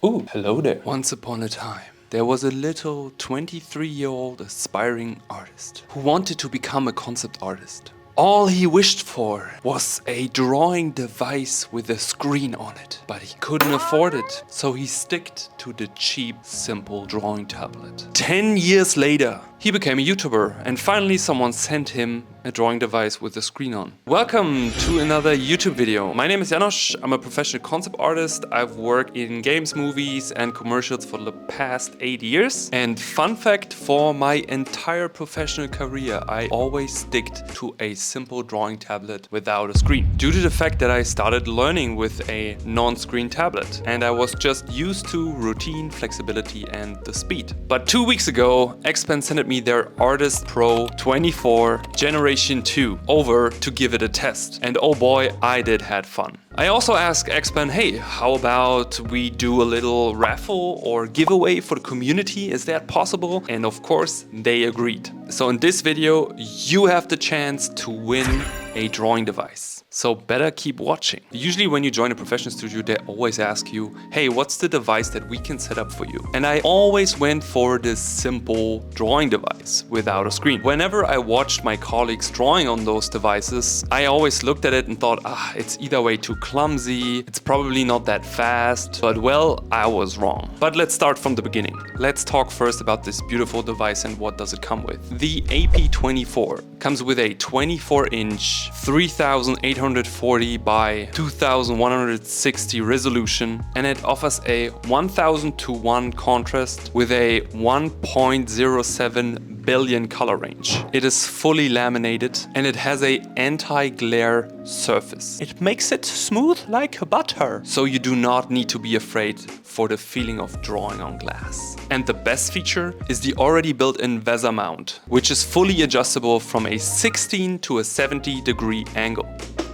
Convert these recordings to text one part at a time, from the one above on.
Ooh, hello there. Once upon a time, there was a little 23-year-old aspiring artist who wanted to become a concept artist. All he wished for was a drawing device with a screen on it, but he couldn't afford it, so he sticked to the cheap, simple drawing tablet. 10 years later, he became a YouTuber, and finally someone sent him a drawing device with a screen on. Welcome to another YouTube video. My name is Janosch. I'm a professional concept artist. I've worked in games, movies, and commercials for the past 8 years. And fun fact, for my entire professional career, I always sticked to a simple drawing tablet without a screen. Due to the fact that I started learning with a non-screen tablet, and I was just used to routine, flexibility, and the speed. But 2 weeks ago, Xpen sent me their Artist Pro 24 Generation 2 over to give it a test. And oh boy, I did had fun. I also asked Xpen, hey, how about we do a little raffle or giveaway for the community? Is that possible? And of course, they agreed. So in this video, you have the chance to win a drawing device. So better keep watching. Usually when you join a professional studio, they always ask you, hey, what's the device that we can set up for you? And I always went for this simple drawing device without a screen. Whenever I watched my colleagues drawing on those devices, I always looked at it and thought, it's either way too clumsy, it's probably not that fast, but well, I was wrong. But let's start from the beginning. Let's talk first about this beautiful device and what does it come with. The AP24 comes with a 24-inch 3840 by 2160 resolution, and it offers a 1000:1 contrast with a 1.07 billion color range. It is fully laminated and it has a anti-glare surface. It makes it smooth like butter, so you do not need to be afraid for the feeling of drawing on glass. And the best feature is the already built-in VESA mount, which is fully adjustable from a 16 to a 70-degree angle.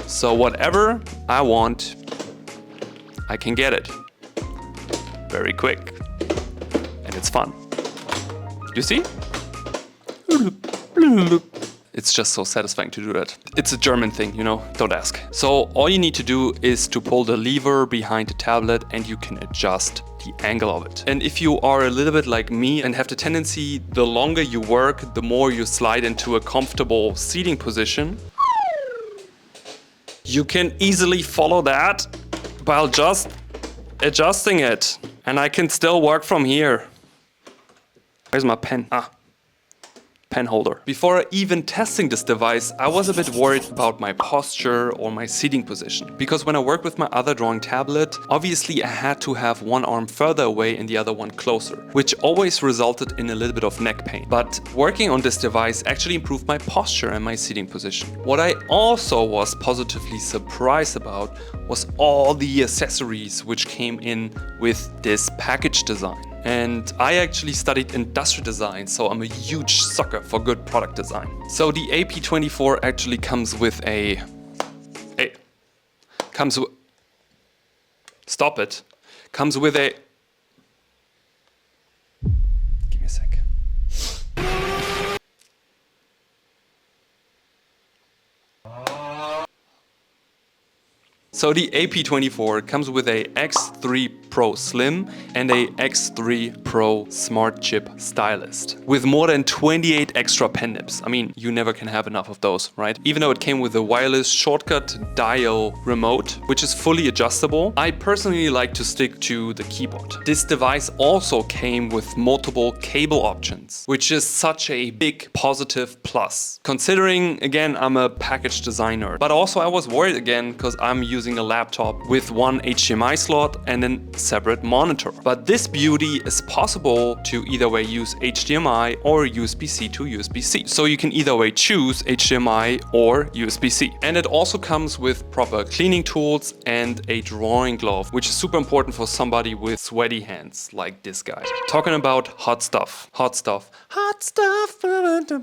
So whatever I want, I can get it. Very quick. And it's fun. You see? It's just so satisfying to do that. It's a German thing, you know, don't ask. So all you need to do is to pull the lever behind the tablet and you can adjust the angle of it. And if you are a little bit like me and have the tendency, the longer you work, the more you slide into a comfortable seating position, you can easily follow that while just adjusting it. And I can still work from here. Where's my pen? Pen holder. Before even testing this device, I was a bit worried about my posture or my seating position. Because when I worked with my other drawing tablet, obviously I had to have one arm further away and the other one closer, which always resulted in a little bit of neck pain. But working on this device actually improved my posture and my seating position. What I also was positively surprised about was all the accessories which came in with this package design. And I actually studied industrial design, so I'm a huge sucker for good product design. So the AP24 actually comes with comes with a, give me a sec. So the AP24 comes with a X3 Pro Slim and a X3 Pro Smart Chip Stylist with more than 28 extra pen nibs. I mean, you never can have enough of those, right? Even though it came with a wireless shortcut dial remote, which is fully adjustable, I personally like to stick to the keyboard. This device also came with multiple cable options, which is such a big positive plus. Considering, again, I'm a package designer, but also I was worried again because I'm using a laptop with one HDMI slot and then separate monitor. But this beauty is possible to either way use HDMI or USB-C to USB-C. So you can either way choose HDMI or USB-C. And it also comes with proper cleaning tools and a drawing glove, which is super important for somebody with sweaty hands like this guy. Talking about hot stuff. Hot stuff. Hot stuff,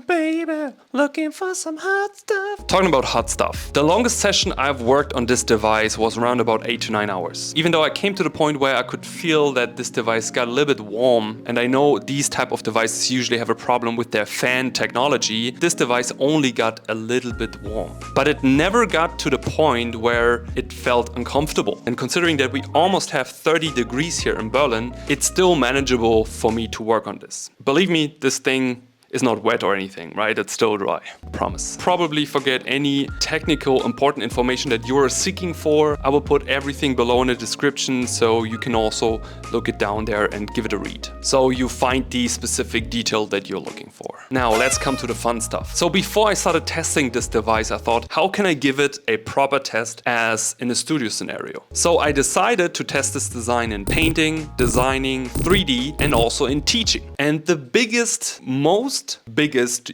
baby. Looking for some hot stuff. Talking about hot stuff. The longest session I've worked on this device was around about 8 to 9 hours. Even though I came to the point where I could feel that this device got a little bit warm, and I know these type of devices usually have a problem with their fan technology, this device only got a little bit warm. But it never got to the point where it felt uncomfortable. And considering that we almost have 30 degrees here in Berlin, it's still manageable for me to work on this. Believe me, this thing is not wet or anything, right? It's still dry, promise. Probably forget any technical important information that you are seeking for. I will put everything below in the description so you can also look it down there and give it a read. So you find the specific detail that you're looking for. Now let's come to the fun stuff. So before I started testing this device, I thought, how can I give it a proper test as in a studio scenario? So I decided to test this design in painting, designing, 3D, and also in teaching. And the biggest,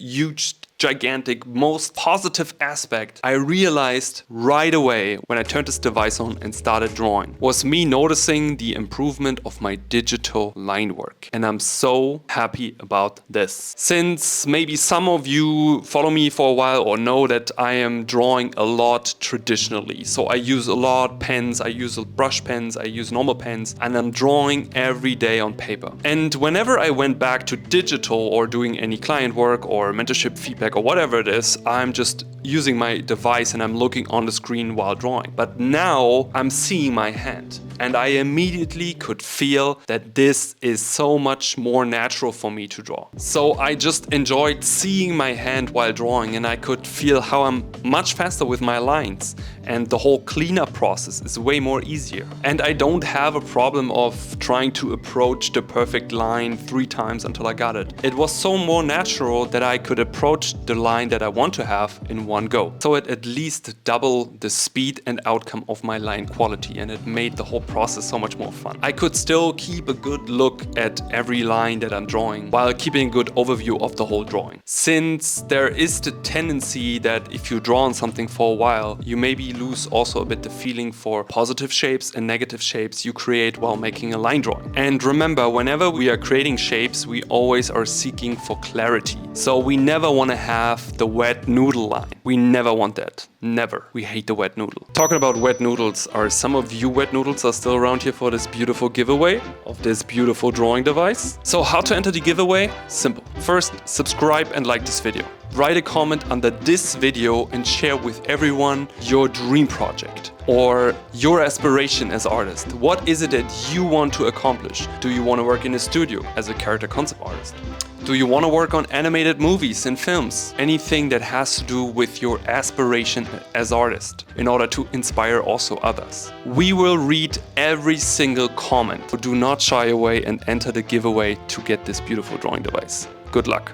huge, gigantic, most positive aspect I realized right away when I turned this device on and started drawing was me noticing the improvement of my digital line work. And I'm so happy about this. Since maybe some of you follow me for a while or know that I am drawing a lot traditionally. So I use a lot pens, I use brush pens, I use normal pens, and I'm drawing every day on paper. And whenever I went back to digital or doing any client work or mentorship feedback or whatever it is, I'm just using my device and I'm looking on the screen while drawing. But now I'm seeing my hand. And I immediately could feel that this is so much more natural for me to draw. So I just enjoyed seeing my hand while drawing, and I could feel how I'm much faster with my lines. And the whole cleanup process is way more easier. And I don't have a problem of trying to approach the perfect line 3 times until I got it. It was so more natural that I could approach the line that I want to have in one go. So it at least doubled the speed and outcome of my line quality, and it made the whole process so much more fun. I could still keep a good look at every line that I'm drawing while keeping a good overview of the whole drawing. Since there is the tendency that if you draw on something for a while, you maybe lose also a bit the feeling for positive shapes and negative shapes you create while making a line drawing. And remember, whenever we are creating shapes, we always are seeking for clarity. So we never want to have the wet noodle line. We never want that. Never. We hate the wet noodle. Talking about wet noodles, are some of you wet noodles are still around here for this beautiful giveaway of this beautiful drawing device? So how to enter the giveaway? Simple. First, subscribe and like this video. Write a comment under this video and share with everyone your dream project or your aspiration as artist. What is it that you want to accomplish? Do you want to work in a studio as a character concept artist? Do you want to work on animated movies and films? Anything that has to do with your aspiration as artist in order to inspire also others. We will read every single comment. So do not shy away and enter the giveaway to get this beautiful drawing device. Good luck.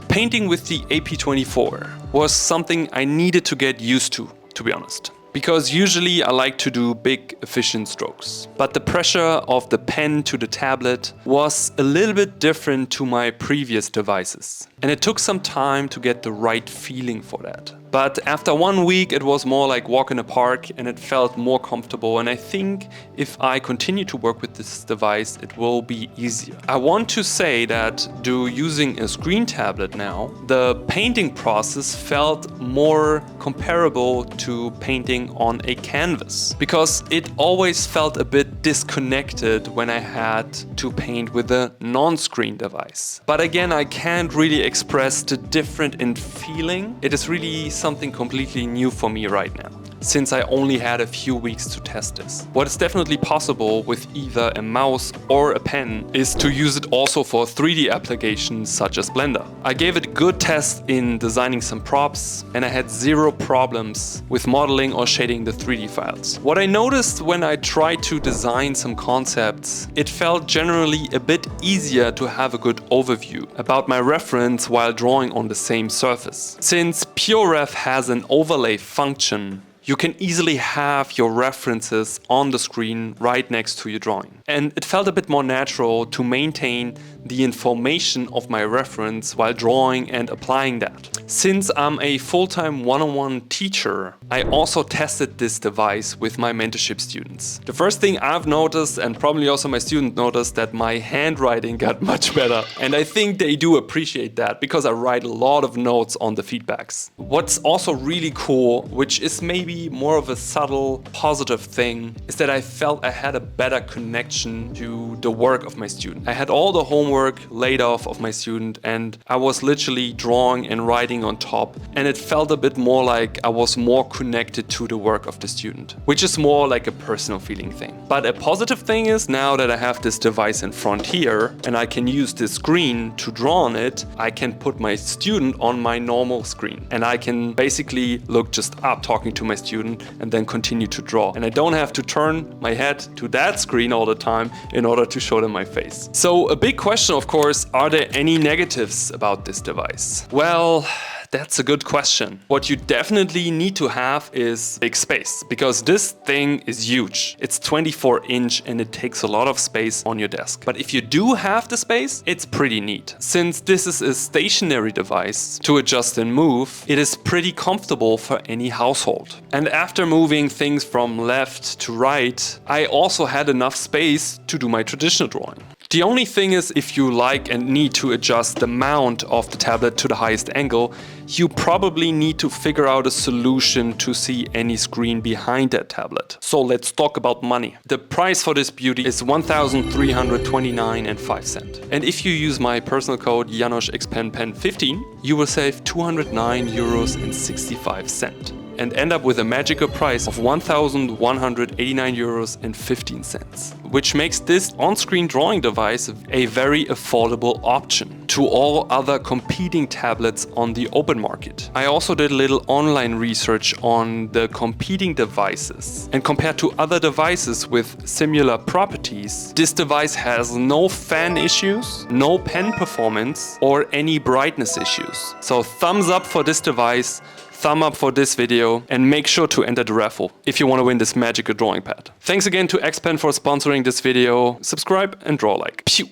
Painting with the AP24 was something I needed to get used to be honest. Because usually I like to do big efficient strokes. But the pressure of the pen to the tablet was a little bit different to my previous devices. And it took some time to get the right feeling for that. But after 1 week it was more like walk in a park and it felt more comfortable, and I think if I continue to work with this device it will be easier. I want to say that using a screen tablet now, the painting process felt more comparable to painting on a canvas, because it always felt a bit disconnected when I had to paint with a non-screen device. But again, I can't really express the difference in feeling. It is really something completely new for me right now, since I only had a few weeks to test this. What is definitely possible with either a mouse or a pen is to use it also for 3D applications such as Blender. I gave it a good test in designing some props and I had 0 problems with modeling or shading the 3D files. What I noticed when I tried to design some concepts, it felt generally a bit easier to have a good overview about my reference while drawing on the same surface. Since PureRef has an overlay function, you can easily have your references on the screen right next to your drawing. And it felt a bit more natural to maintain the information of my reference while drawing and applying that. Since I'm a full-time one-on-one teacher, I also tested this device with my mentorship students. The first thing I've noticed, and probably also my student noticed, that my handwriting got much better. And I think they do appreciate that because I write a lot of notes on the feedbacks. What's also really cool, which is maybe more of a subtle positive thing, is that I felt I had a better connection to the work of my student. I had all the homework laid off of my student and I was literally drawing and writing on top, and it felt a bit more like I was more connected to the work of the student, which is more like a personal feeling thing. But a positive thing is, now that I have this device in front here and I can use this screen to draw on it, I can put my student on my normal screen and I can basically look just up talking to my student and then continue to draw. And I don't have to turn my head to that screen all the time in order to show them my face. So a big question, of course, are there any negatives about this device? Well, that's a good question. What you definitely need to have is big space, because this thing is huge. It's 24-inch and it takes a lot of space on your desk. But if you do have the space, it's pretty neat. Since this is a stationary device to adjust and move, it is pretty comfortable for any household. And after moving things from left to right, I also had enough space to do my traditional drawing. The only thing is, if you like and need to adjust the mount of the tablet to the highest angle, you probably need to figure out a solution to see any screen behind that tablet. So let's talk about money. The price for this beauty is 1,329.05 cents. And if you use my personal code JanoschXpenPen15, you will save 209.65 euros and end up with a magical price of 1,189.15 euros, which makes this on-screen drawing device a very affordable option to all other competing tablets on the open market. I also did a little online research on the competing devices, and compared to other devices with similar properties, this device has no fan issues, no pen performance, or any brightness issues. So thumbs up for this device, thumb up for this video, and make sure to enter the raffle if you want to win this magical drawing pad. Thanks again to XPen for sponsoring this video. Subscribe and draw like. Pew!